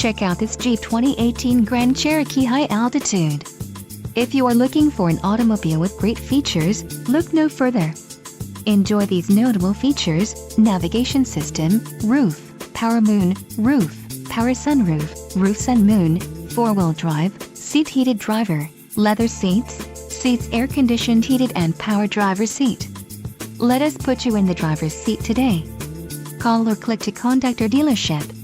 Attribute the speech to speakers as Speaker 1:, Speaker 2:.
Speaker 1: Check out this Jeep 2018 Grand Cherokee High Altitude. If you are looking for an automobile with great features, look no further. Enjoy these notable features: navigation system, roof, power moon, roof, power sunroof, roof sun moon, 4-wheel drive, seat heated driver, leather seats air conditioned heated and power driver seat. Let us put you in the driver's seat today. Call or click to contact our dealership.